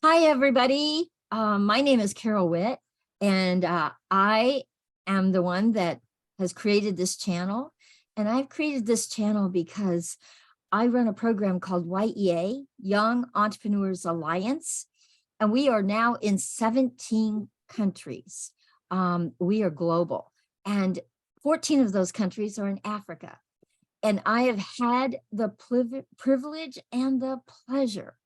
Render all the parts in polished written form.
Hi, everybody. My name is Carol Witt, and I am the one that has created this channel. And I've created this channel because I run a program called Y.E.A, Young Entrepreneurs Alliance, and we are now in 17 countries. We are global, and 14 of those countries are in Africa. And I have had the privilege and the pleasure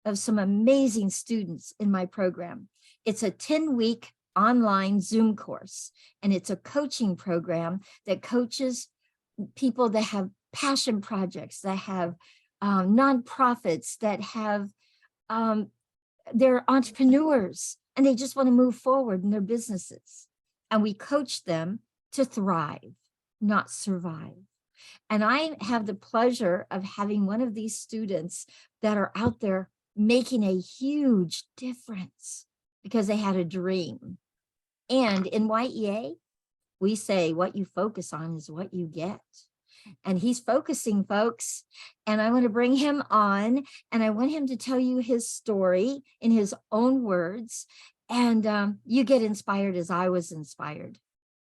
of some amazing students in my program. It's a 10-week online Zoom course, and it's a coaching program that coaches people that have passion projects, that have nonprofits, that have, they're entrepreneurs, and they just want to move forward in their businesses. And we coach them to thrive, not survive. And I have the pleasure of having one of these students that are out there making a huge difference because they had a dream. And in Y.E.A, we say what you focus on is what you get. And he's focusing, folks. And I want to bring him on, and I want him to tell you his story in his own words. And you get inspired as I was inspired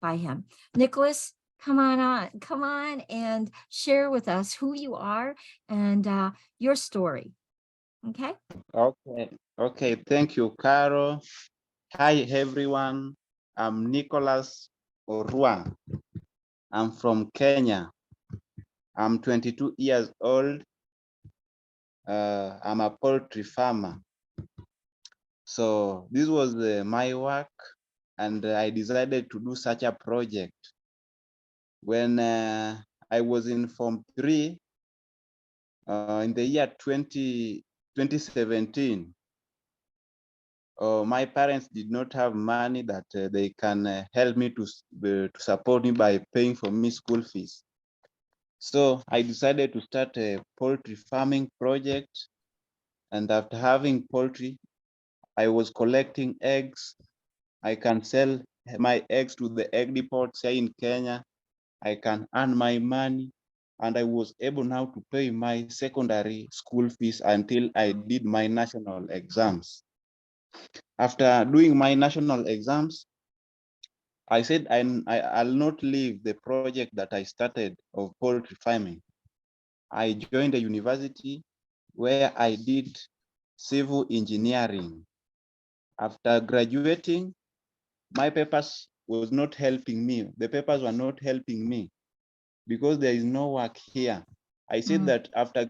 by him. Nicholas, come on and share with us who you are and your story. Okay. Okay. Thank you, Carol. Hi, everyone. I'm Nicholas Orwa. I'm from Kenya. I'm 22 years old. I'm a poultry farmer. So this was my work, and I decided to do such a project. When I was in Form 3 in the year 2017, my parents did not have money that they can help me to support me by paying for me school fees. So I decided to start a poultry farming project. And after having poultry, I was collecting eggs. I can sell my eggs to the egg depots here in Kenya. I can earn my money. And I was able now to pay my secondary school fees until I did my national exams. After doing my national exams, I said I'll not leave the project that I started of poultry farming. I joined a university where I did civil engineering. After graduating, my papers was not helping me. The papers were not helping me because there is no work here. I said that after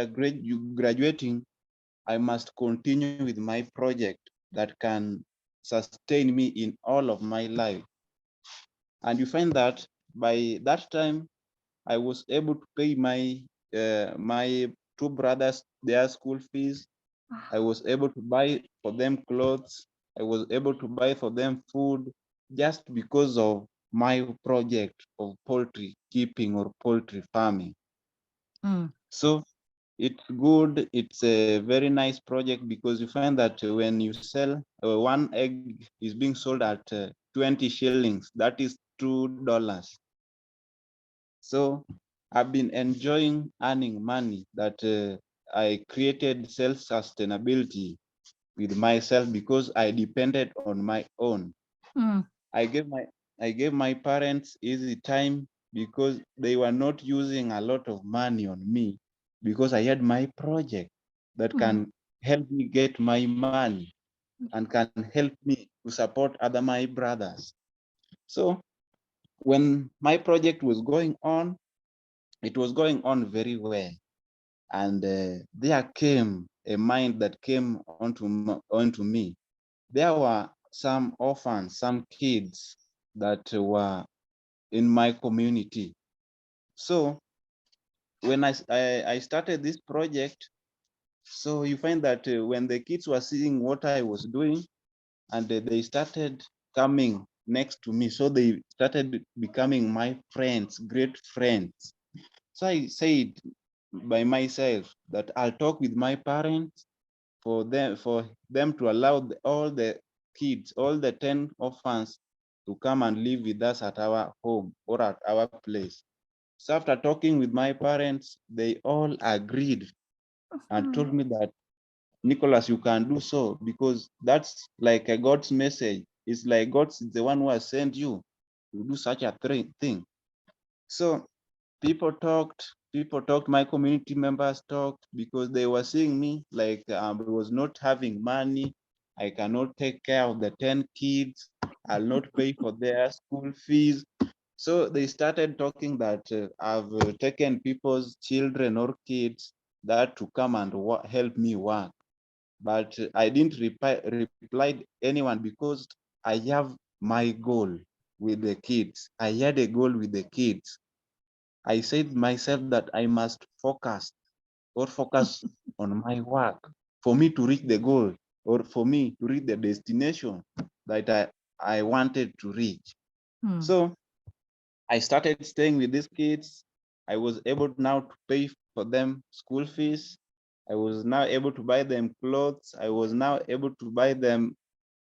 graduating, I must continue with my project that can sustain me in all of my life. And you find that by that time, I was able to pay my my two brothers their school fees. I was able to buy for them clothes. I was able to buy for them food just because of my project of poultry keeping or poultry farming. So it's good. It's a very nice project because you find that when you sell one egg is being sold at 20 shillings, that is $2. So I've been enjoying earning money that I created self-sustainability with myself because I depended on my own. I gave my parents easy time because they were not using a lot of money on me because I had my project that can help me get my money and can help me to support other my brothers. So when my project was going on, it was going on very well. And there came a mind that came onto me. There were some orphans, some kids that were in my community. So when I started this project, so you find that when the kids were seeing what I was doing, and they started coming next to me, so they started becoming my friends, great friends. So I said by myself that I'll talk with my parents for them to allow all the kids, all the 10 orphans to come and live with us at our home or at our place. So after talking with my parents, they all agreed and told me that Nicholas, you can do so, because that's like a God's message. It's like God's the one who has sent you to do such a thing. So people talked, my community members talked, because they were seeing me like I was not having money. I cannot take care of the 10 kids. I'll not pay for their school fees. So they started talking that I've taken people's children or kids that to come and help me work. But I didn't reply anyone, because I have my goal with the kids. I had a goal with the kids. I said myself that I must focus on my work for me to reach the goal, or for me to reach the destination that I wanted to reach. Hmm. So I started staying with these kids. I was able now to pay for them school fees. I was now able to buy them clothes. I was now able to buy them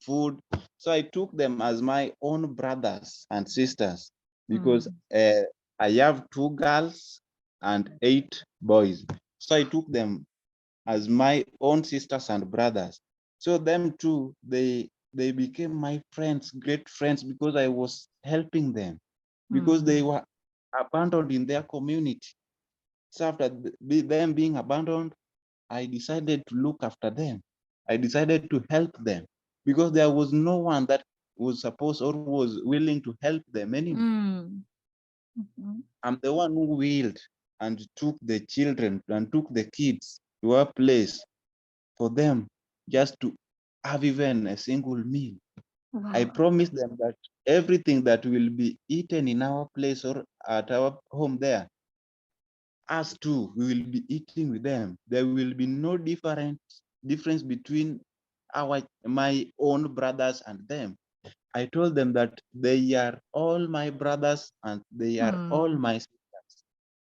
food. So I took them as my own brothers and sisters, because I have 2 girls and 8 boys. So I took them as my own sisters and brothers. So them too, they became my friends, great friends, because I was helping them, because they were abandoned in their community. So after them being abandoned, I decided to look after them. I decided to help them, because there was no one that was supposed or was willing to help them anymore. I'm the one who willed and took the children and took the kids to a place for them just to have even a single meal. Wow. I promised them that everything that will be eaten in our place or at our home there, us too, we will be eating with them. There will be no difference between my own brothers and them. I told them that they are all my brothers and they are all my sisters.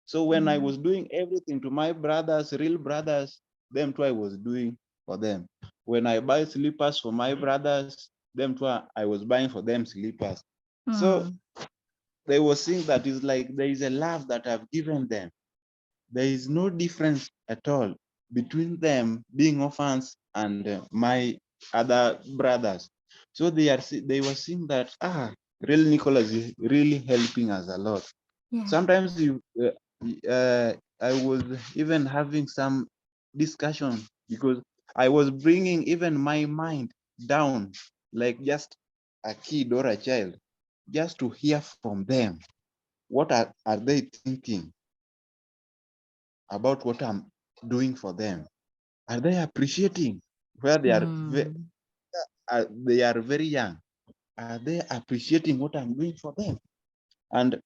So when I was doing everything to my brothers, real brothers, them too I was doing for them. When I buy slippers for my brothers, them too I was buying for them slippers. So they were seeing that it's like there is a love that I've given them. There is no difference at all between them being orphans and my other brothers. So they were seeing that real Nicholas is really helping us a lot. Yeah. Sometimes I was even having some discussion, because I was bringing even my mind down, like just a kid or a child, just to hear from them. What are they thinking about what I'm doing for them? Are they appreciating where they are very young? Are they appreciating what I'm doing for them? And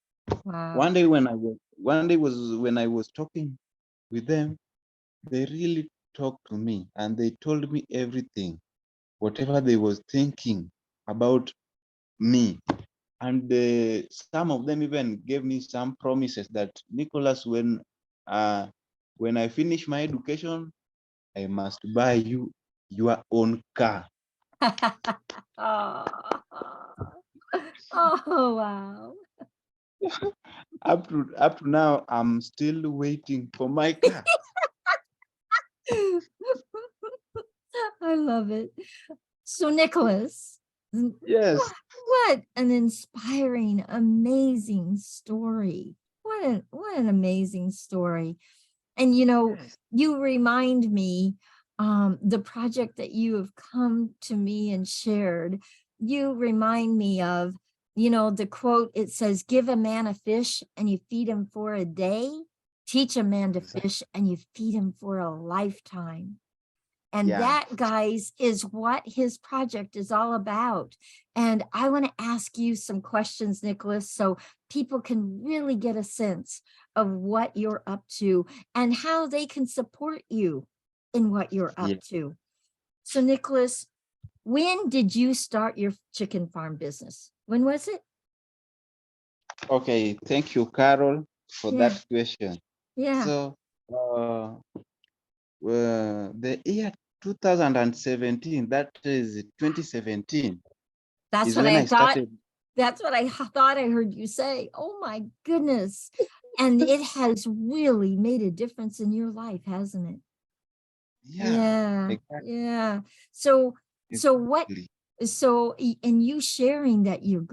one day when I was talking with them, they really talked to me and they told me everything, whatever they was thinking about me. And some of them even gave me some promises that, Nicholas, when I finish my education, I must buy you your own car. Oh, oh, wow. Up to now, I'm still waiting for my car. I love it. So Nicholas, Yes. what an inspiring, amazing story. What an amazing story. And you remind me the project that you have come to me and shared. You remind me of, the quote, it says, give a man a fish and you feed him for a day, teach a man to fish and you feed him for a lifetime. And that, guys, is what his project is all about. And I want to ask you some questions, Nicholas, so people can really get a sense of what you're up to and how they can support you in what you're up to. So, Nicholas, when did you start your chicken farm business? When was it? Okay, thank you, Carol, for that question. Yeah. So the year 2017, that is 2017, That's is what when I I thought. started. That's what I thought I heard you say. Oh my goodness. And it has really made a difference in your life, hasn't it? Yeah, Yeah, exactly. yeah. So, so what, Exactly. and you sharing that you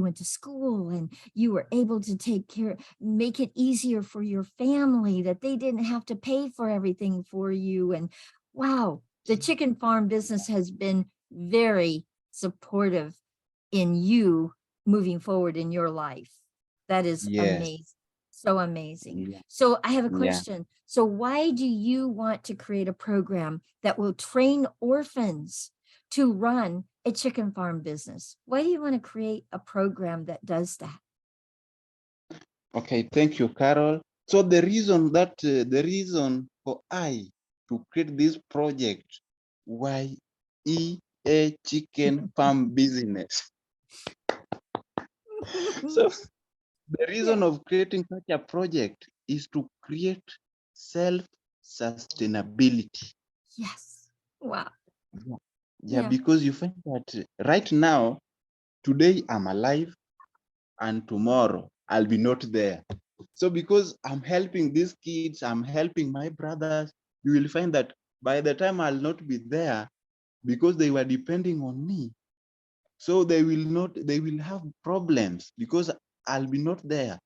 went to school and you were able to take care, make it easier for your family, that they didn't have to pay for everything for you. And wow, the chicken farm business has been very supportive in you moving forward in your life. That is Yes. amazing. So amazing. Yeah. So I have a Yeah. question. So why do you want to create a program that will train orphans to run a chicken farm business? Why do you want to create a program that does that? Okay. Thank you, Carol. So the reason for I to create this project, Y.E.A chicken farm business. So the Yeah. reason of creating such a project is to create self-sustainability. Yes. Wow. Yeah. Yeah, Yeah. because you find that right now, today I'm alive and tomorrow I'll be not there. So because I'm helping these kids, I'm helping my brothers, you will find that by the time I'll not be there, because they were depending on me. So they will have problems because I'll be not there.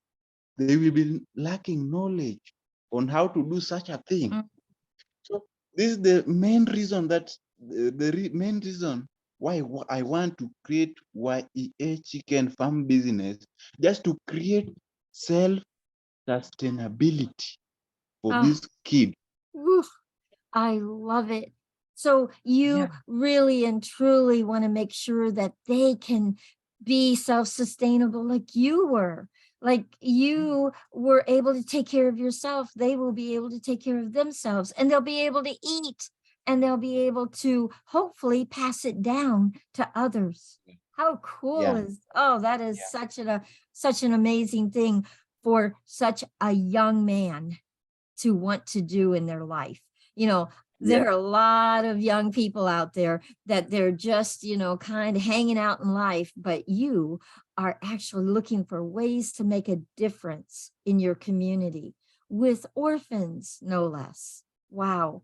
They will be lacking knowledge on how to do such a thing. Mm. So this is the main reason that main reason why I want to create Y.E.A chicken farm business, just to create self sustainability for Oh, this kid. woo. I love it. So you Yeah, really and truly want to make sure that they can be self-sustainable like you were. Like you were able to take care of yourself, they will be able to take care of themselves, and they'll be able to eat, and they'll be able to hopefully pass it down to others. How cool yeah, is, oh, that is such an amazing thing for such a young man to want to do in their life. You know, yeah, there are a lot of young people out there that they're just, kind of hanging out in life, but you are actually looking for ways to make a difference in your community with orphans, no less. Wow.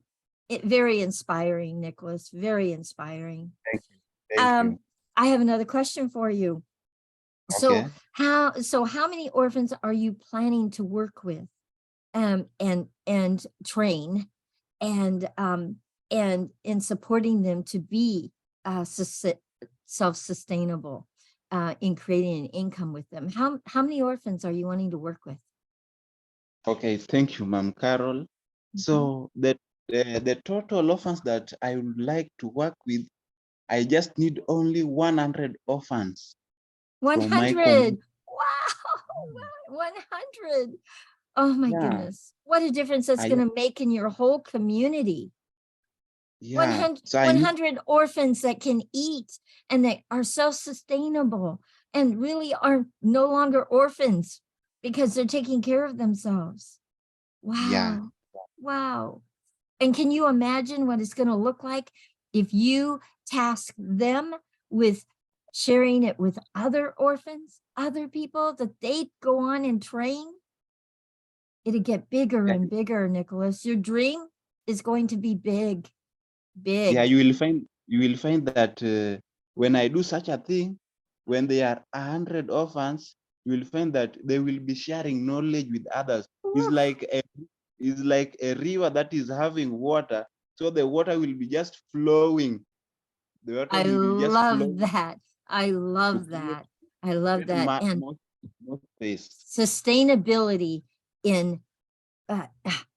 It very inspiring, Nicholas, very inspiring. thank you, thank Um, you. I have another question for you. So Okay. how many orphans are you planning to work with? And train and in supporting them to be self-sustainable in creating an income with them. How many orphans are you wanting to work with? Okay, thank you, Ma'am Carol. Mhm. So the total orphans that I would like to work with, I just need only 100 orphans from my 100. community. Wow. 100. Oh my Yeah, goodness, what a difference that's I going to make in your whole community. yeah. 100, So I need 100 orphans that can eat and that are self-sustainable and really are no longer orphans because they're taking care of themselves. yeah, Wow. Wow. And can you imagine what it's going to look like if you task them with sharing it with other orphans, other people that they go on and train? It'll get bigger yeah. and bigger, Nicholas. Your dream is going to be big, Yeah, big. you will find that when I do such a thing, when there are 100 orphans, you will find that they will be sharing knowledge with others. It's Woof. like a river that is having water, so the water will be just flowing. The water I will be just love flowing that. I to love create, that. I love create that. And more space. sustainability in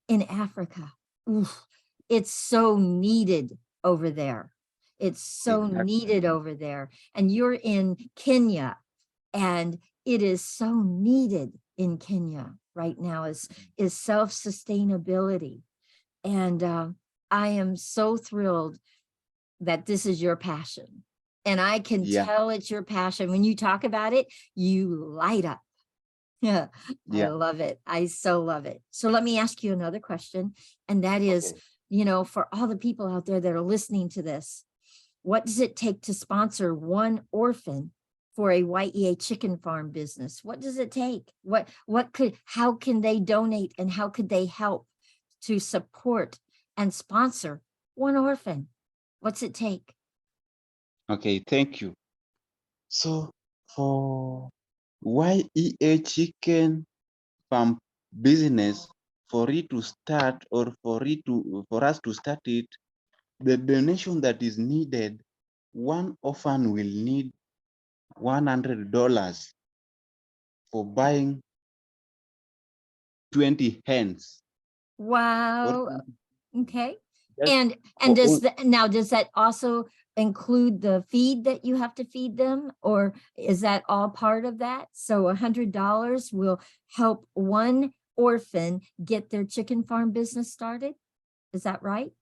in Africa. Oof, it's so needed over there. It's so Exactly. needed over there. And you're in Kenya, and it is so needed in Kenya right now is self-sustainability. And I am so thrilled that this is your passion. And I can Yeah, tell it's your passion. When you talk about it, you light up. Yeah, I yeah. love it. I so love it. So let me ask you another question. And that is, Okay. for all the people out there that are listening to this, what does it take to sponsor one orphan for a Y.E.A chicken farm business? What does it take? How can they donate and how could they help to support and sponsor one orphan? What's it take? Okay, thank you. So for Y.E.A chicken farm business, for it to start, or for us to start it, the donation that is needed, one orphan will need $100 for buying 20 hens. Wow. Okay. Just And for does that also include the feed that you have to feed them, or is that all part of that? So $100 will help one orphan get their chicken farm business started. Is that right?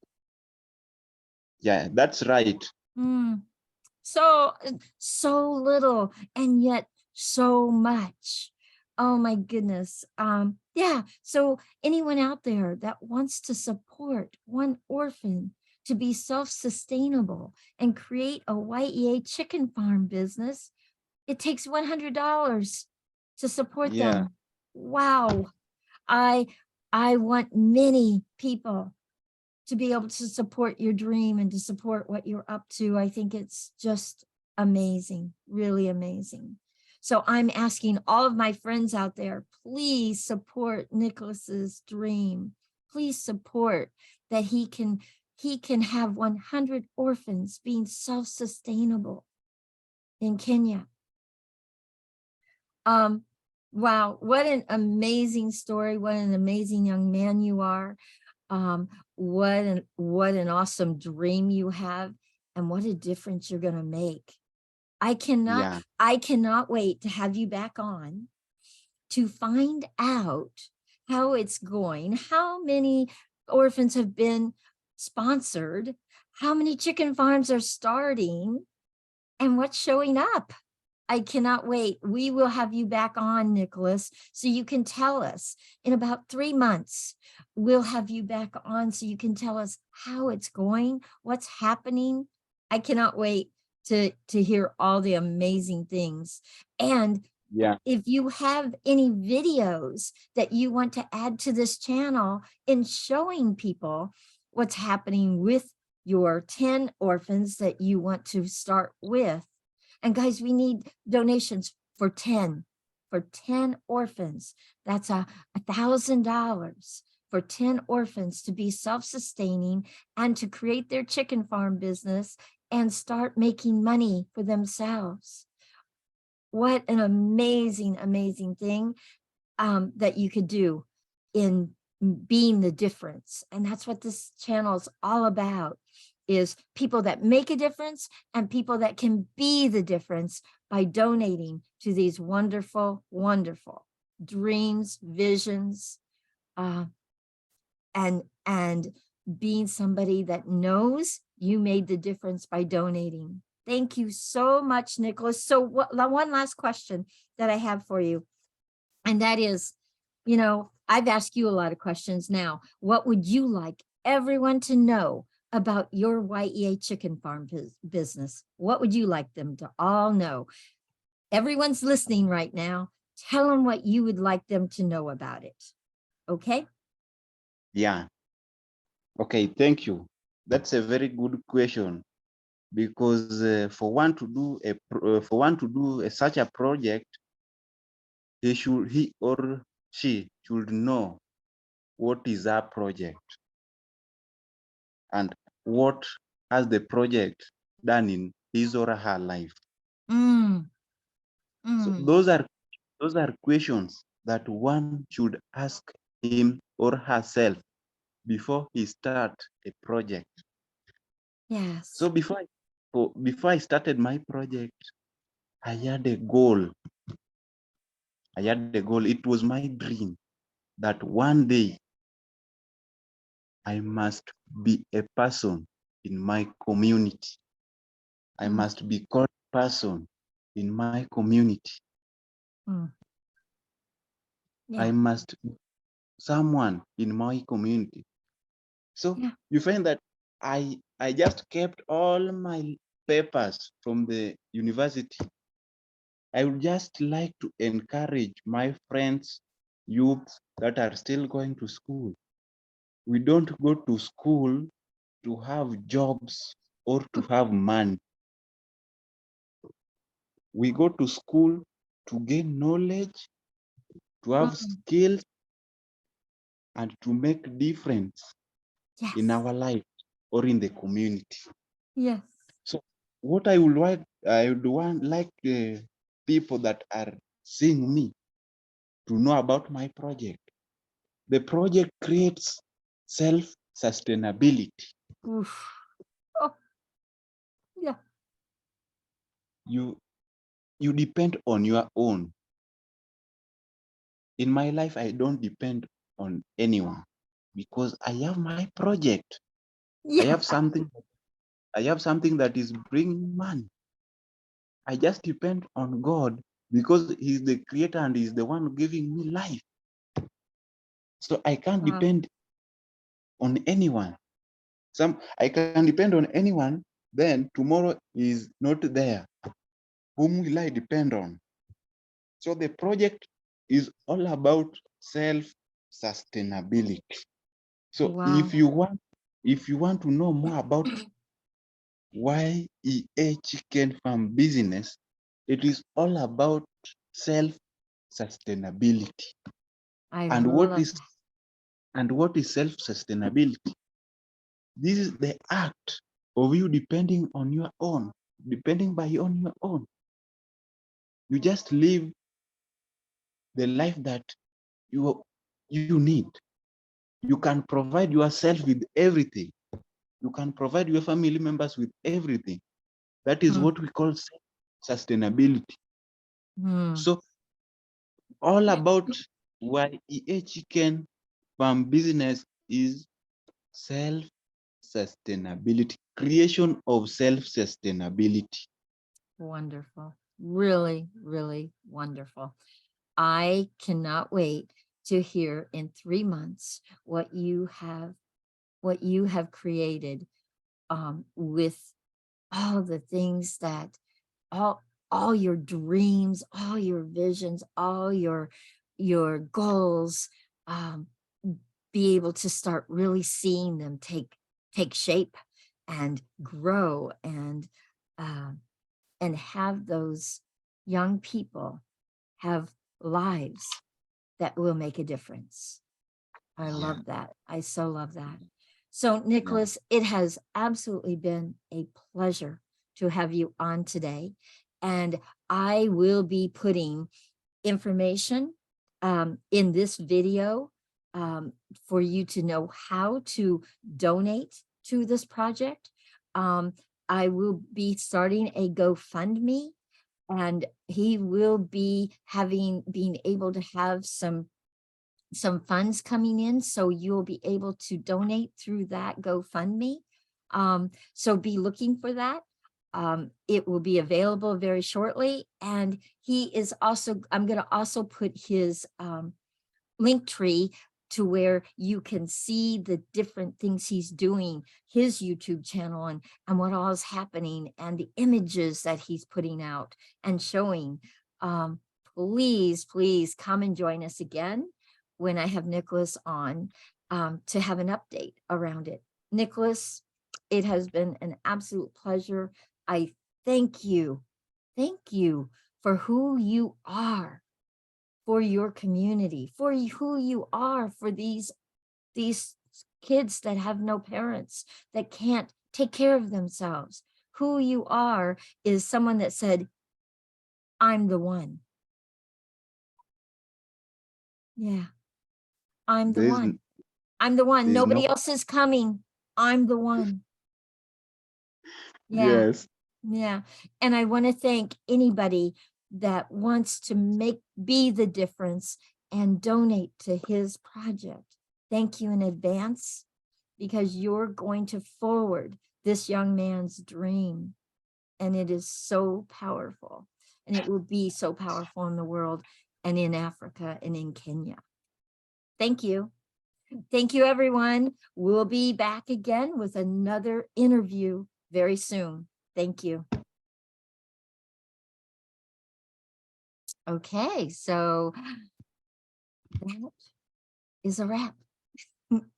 yeah, that's right. So little and yet so much. Oh my goodness. Yeah. So anyone out there that wants to support one orphan to be self-sustainable and create a Y.E.A chicken farm business, it takes $100 to support Yeah, them. Wow. I I want many people to be able to support your dream and to support what you're up to. I think it's just amazing, really amazing. So I'm asking all of my friends out there, please support Nicholas's dream. Please support that he can have 100 orphans being self-sustainable in Kenya. Wow, what an amazing story. What an amazing young man you are. What an awesome dream you have, and what a difference you're going to make. I yeah, cannot wait to have you back on to find out how it's going, how many orphans have been sponsored, how many chicken farms are starting, and what's showing up. I cannot wait. We will have you back on, Nicholas, so you can tell us in about 3 months. We'll have you back on so you can tell us how it's going, what's happening. I cannot wait to hear all the amazing things. And yeah, if you have any videos that you want to add to this channel in showing people what's happening with your 10 orphans that you want to start with. And guys, we need donations for 10 orphans. That's $1,000 for 10 orphans to be self-sustaining and to create their chicken farm business and start making money for themselves. What an amazing, amazing thing that you could do in being the difference. And that's what this channel is all about, is people that make a difference and people that can be the difference by donating to these wonderful, wonderful dreams, visions, and being somebody that knows you made the difference by donating. Thank you so much, Nicholas. So one last question that I have for you, and that is, I've asked you a lot of questions now. What would you like everyone to know about your Y.E.A chicken farm business? What would you like them to all know? Everyone's listening right now. Tell them what you would like them to know about it. Okay? yeah. Okay, thank you. That's a very good question, because for one to do such a project, he or she should know what is our project and what has the project done in his or her life. Mm, So mm, those are questions that one should ask him or herself before he start a project. yes. So before I started my project, I had a goal. It was my dream that one day I must be a person in my community. I Mm, must be called a person in my community. mm, I yeah. must be someone in my community. So Yeah. you find that I just kept all my papers from the university. I would just like to encourage my friends, youth that are still going to school. We don't go to school to have jobs or to have money. We go to school to gain knowledge, to have Mm, skills, and to make difference in yes. our life or in the community. Yes. So what I would want like people that are seeing me to know about my project. The project creates self-sustainability. Oof. Oh, yeah. You depend on your own. In my life, I don't depend on anyone because I have my project. I Yeah. have something. I have something that is bringing money. I just depend on God because He's the creator and He's the one giving me life. So I can't Wow. depend on anyone. I can depend on anyone, then tomorrow is not there. Whom will I depend on? So the project is all about self-sustainability. So Wow. if you want to know more about Y.E.A chicken farm business, it is all about self-sustainability. I And love that. what is self-sustainability? This is the act of you depending on your own, depending on your own. You just live the life that you need. You can provide yourself with everything. You can provide your family members with everything. That is Mm, what we call sustainability. mm. So all about Y.E.A chicken farm business is self-sustainability, creation of self-sustainability. Wonderful. Really, really wonderful. I cannot wait to hear in 3 months what you have created with all the things that all all your dreams, all your visions, all your goals, um, be able to start really seeing them take shape and grow um, and have those young people have lives that will make a difference. I Yeah, love that. I so love that. So, yeah. Nicholas, it has absolutely been a pleasure to have you on today. And I will be putting information in this video um, for you to know how to donate to this project. Um, I will be starting a GoFundMe, and he will be being able to have some funds coming in, so you'll be able to donate through that GoFundMe. So be looking for that. It will be available very shortly. And I'm going to also put his link tree to where you can see the different things he's doing, his YouTube channel, and what all is happening, and the images that he's putting out and showing. Um, please, please come and join us again when I have Nicholas on to have an update around it. Nicholas, it has been an absolute pleasure. I thank you. Thank you for who you are, for your community, for who you are, for these kids that have no parents, that can't take care of themselves. Who you are is someone that said, I'm the one. Yeah, I'm the There is one. I'm the one. there is no Nobody else is coming. I'm the one. Yeah. yes. Yeah. And I want to thank anybody that wants to be the difference and donate to his project. Thank you in advance, because you're going to forward this young man's dream. And it is so powerful. And it will be so powerful in the world and in Africa and in Kenya. Thank you. Thank you, everyone. We'll be back again with another interview very soon. Thank you. Okay, so that is a wrap.